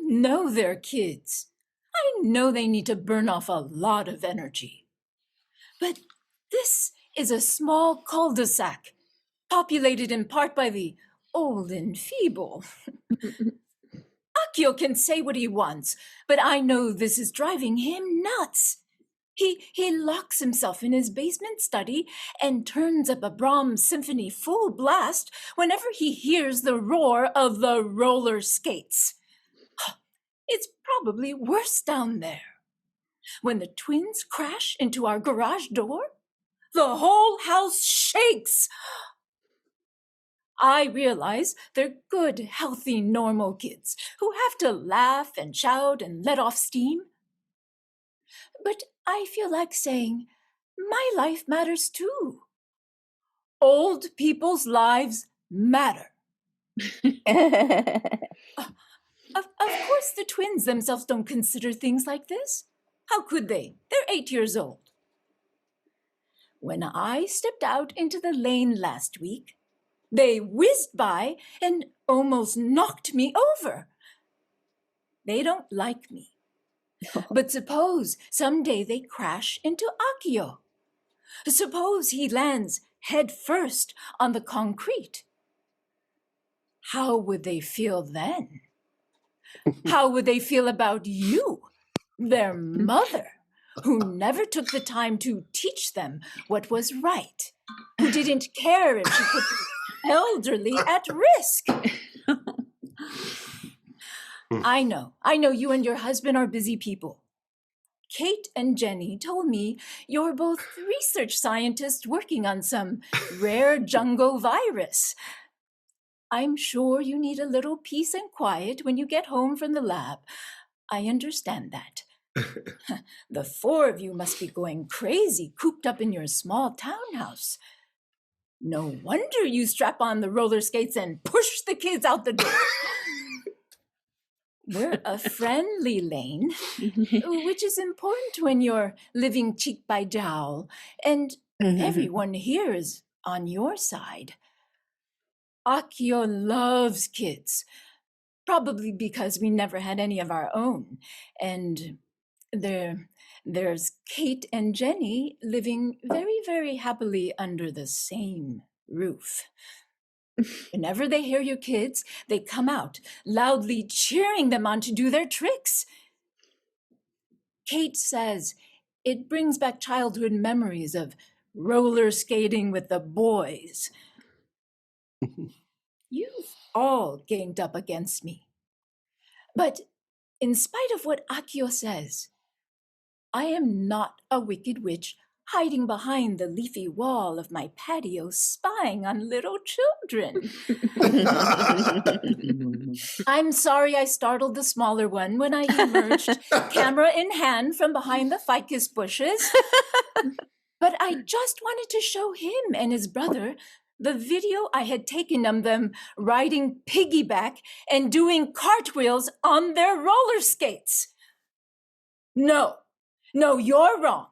know they're kids. I know they need to burn off a lot of energy. But this is a small cul-de-sac, populated in part by the old and feeble. Akio can say what he wants, but I know this is driving him nuts. He locks himself in his basement study and turns up a Brahms symphony full blast whenever he hears the roar of the roller skates. It's probably worse down there. When the twins crash into our garage door, the whole house shakes. I realize they're good, healthy, normal kids who have to laugh and shout and let off steam. But I feel like saying, my life matters too. Old people's lives matter. Of course, the twins themselves don't consider things like this. How could they? They're 8 years old. When I stepped out into the lane last week, they whizzed by and almost knocked me over. They don't like me. But suppose someday they crash into Akio. Suppose he lands head first on the concrete. How would they feel then? How would they feel about you, their mother, who never took the time to teach them what was right, who didn't care if she put the elderly at risk? I know you and your husband are busy people. Kate and Jenny told me you're both research scientists working on some rare jungle virus. I'm sure you need a little peace and quiet when you get home from the lab. I understand that. The 4 of you must be going crazy, cooped up in your small townhouse. No wonder you strap on the roller skates and push the kids out the door. We're a friendly lane, which is important when you're living cheek by jowl, and everyone here is on your side. Akio loves kids, probably because we never had any of our own, and there's Kate and Jenny living very, very happily under the same roof. Whenever they hear your kids, they come out, loudly cheering them on to do their tricks. Kate says it brings back childhood memories of roller skating with the boys. You've all ganged up against me. But in spite of what Akio says, I am not a wicked witch hiding behind the leafy wall of my patio, spying on little children. I'm sorry I startled the smaller one when I emerged, camera in hand, from behind the ficus bushes. But I just wanted to show him and his brother the video I had taken of them riding piggyback and doing cartwheels on their roller skates. No, you're wrong.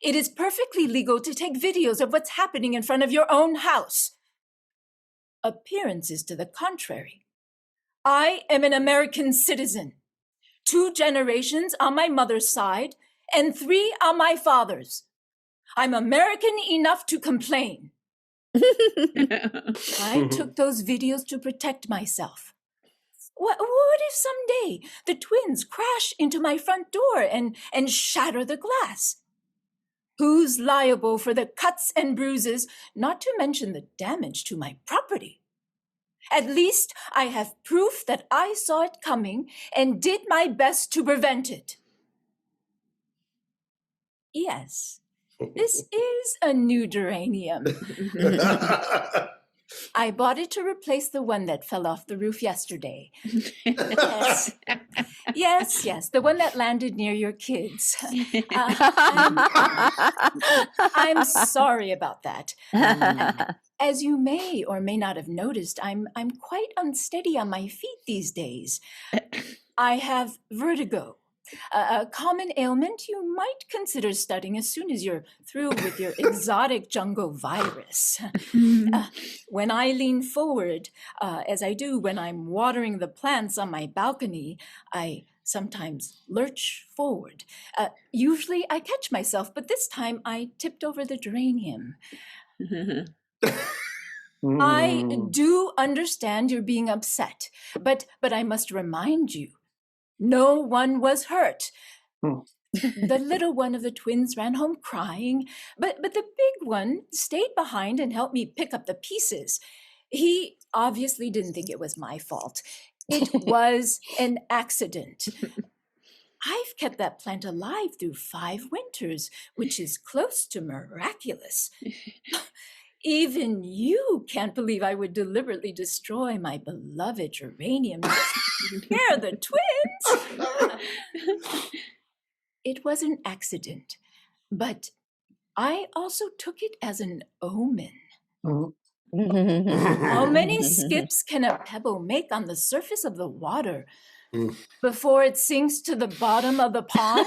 It is perfectly legal to take videos of what's happening in front of your own house. Appearances to the contrary. I am an American citizen. 2 generations on my mother's side and 3 on my father's. I'm American enough to complain. I took those videos to protect myself. What if someday the twins crash into my front door and shatter the glass? Who's liable for the cuts and bruises, not to mention the damage to my property? At least I have proof that I saw it coming and did my best to prevent it. Yes, this is a new geranium. I bought it to replace the one that fell off the roof yesterday. Yes, the one that landed near your kids. I'm sorry about that. As you may or may not have noticed, I'm quite unsteady on my feet these days. I have vertigo, a common ailment you might consider studying as soon as you're through with your exotic jungle virus. When I lean forward, as I do when I'm watering the plants on my balcony, I sometimes lurch forward. Usually I catch myself, but this time I tipped over the geranium. I do understand you're being upset, but I must remind you, no one was hurt. The little one of the twins ran home crying, but the big one stayed behind and helped me pick up the pieces. He obviously didn't think it was my fault. It was an accident. I've kept that plant alive through 5 winters, which is close to miraculous. Even you can't believe I would deliberately destroy my beloved geranium just to scare the twins. It was an accident, but I also took it as an omen. How many skips can a pebble make on the surface of the water before it sinks to the bottom of the pond?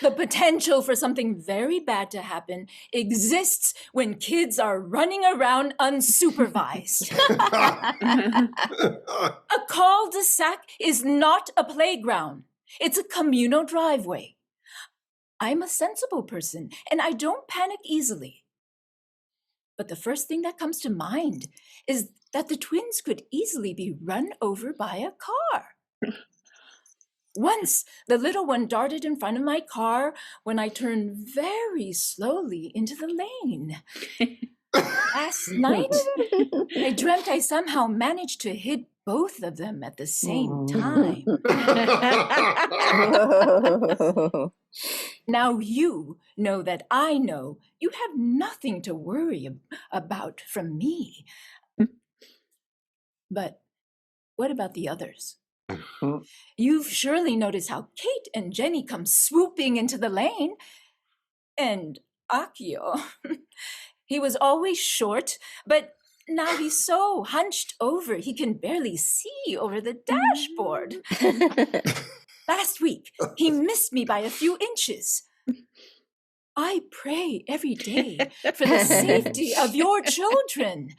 The potential for something very bad to happen exists when kids are running around unsupervised. A CUL de sac is not a playground. It's a communal driveway. I'm a sensible person, and I don't panic easily. But the first thing that comes to mind is that the twins could easily be run over by a car. Once, the little one darted in front of my car when I turned very slowly into the lane. Last night, I dreamt I somehow managed to hit both of them at the same time. Now you know that I know you have nothing to worry about from me. But what about the others? You've surely noticed how Kate and Jenny come swooping into the lane. And Akio, he was always short, but now he's so hunched over he can barely see over the dashboard. Last week, he missed me by a few inches. I pray every day for the safety of your children.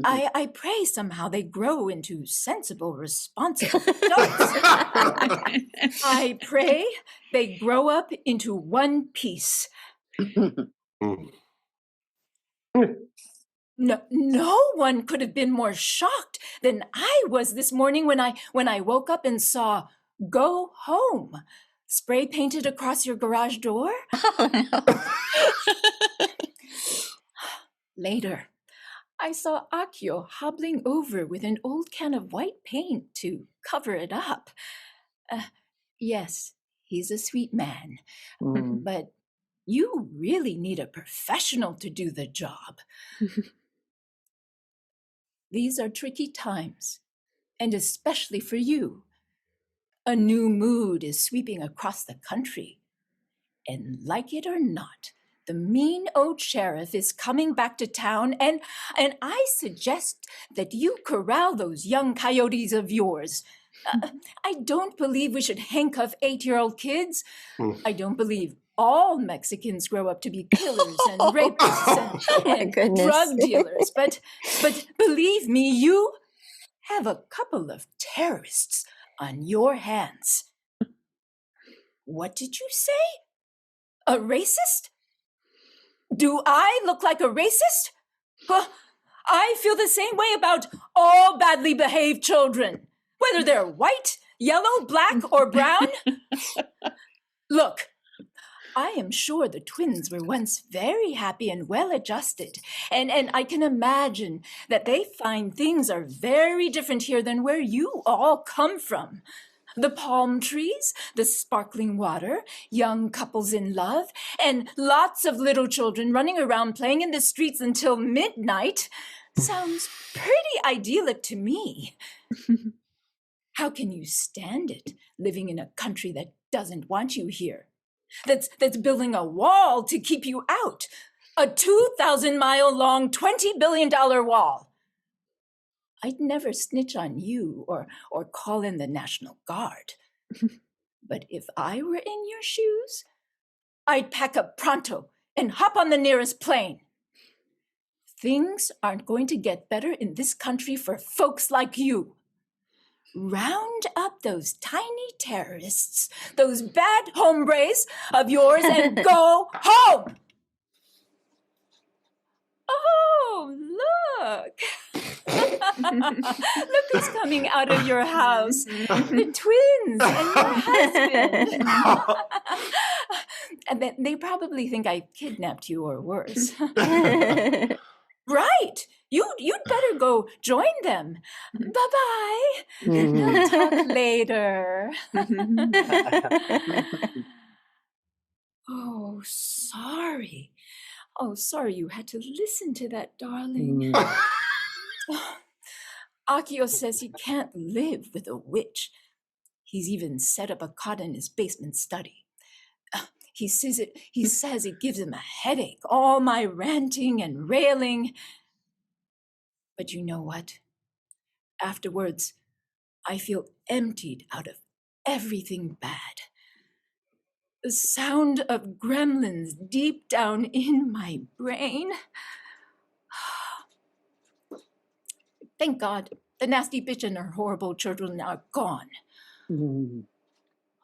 I pray somehow they grow into sensible, responsible adults. I pray they grow up into one piece. No one could have been more shocked than I was this morning when I woke up and saw "Go home" spray painted across your garage door. Oh, no. Later, I saw Akio hobbling over with an old can of white paint to cover it up. Yes, he's a sweet man, but you really need a professional to do the job. These are tricky times, and especially for you. A new mood is sweeping across the country. And like it or not, the mean old sheriff is coming back to town, and I suggest that you corral those young coyotes of yours. I don't believe we should handcuff 8-year-old kids. I don't believe all Mexicans grow up to be killers and rapists and drug dealers. But believe me, you have a couple of terrorists on your hands. What did you say? A racist? Do I look like a racist? I feel the same way about all badly behaved children, whether they're white, yellow, black, or brown. Look, I am sure the twins were once very happy and well-adjusted, and I can imagine that they find things are very different here than where you all come from. The palm trees, the sparkling water, young couples in love, and lots of little children running around playing in the streets until midnight sounds pretty idyllic to me. How can you stand it, living in a country that doesn't want you here? That's building a wall to keep you out. A 2,000-mile-long, $20 billion wall. I'd never snitch on you or call in the National Guard. But if I were in your shoes, I'd pack up pronto and hop on the nearest plane. Things aren't going to get better in this country for folks like you. Round up those tiny terrorists, those bad hombres of yours, and go home! Oh, look! Look who's coming out of your house. The twins and your husband. And they probably think I kidnapped you or worse. Right! You'd better go join them. Bye-bye. We'll talk later. Oh, sorry. Oh, sorry you had to listen to that, darling. Akio says he can't live with a witch. He's even set up a cot in his basement study. He says it gives him a headache, all my ranting and railing. But you know what? Afterwards, I feel emptied out of everything bad. The sound of gremlins deep down in my brain. Thank God, the nasty bitch and her horrible children are gone.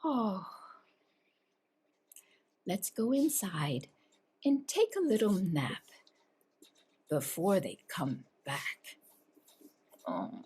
Oh. Let's go inside and take a little nap before they come back. Oh.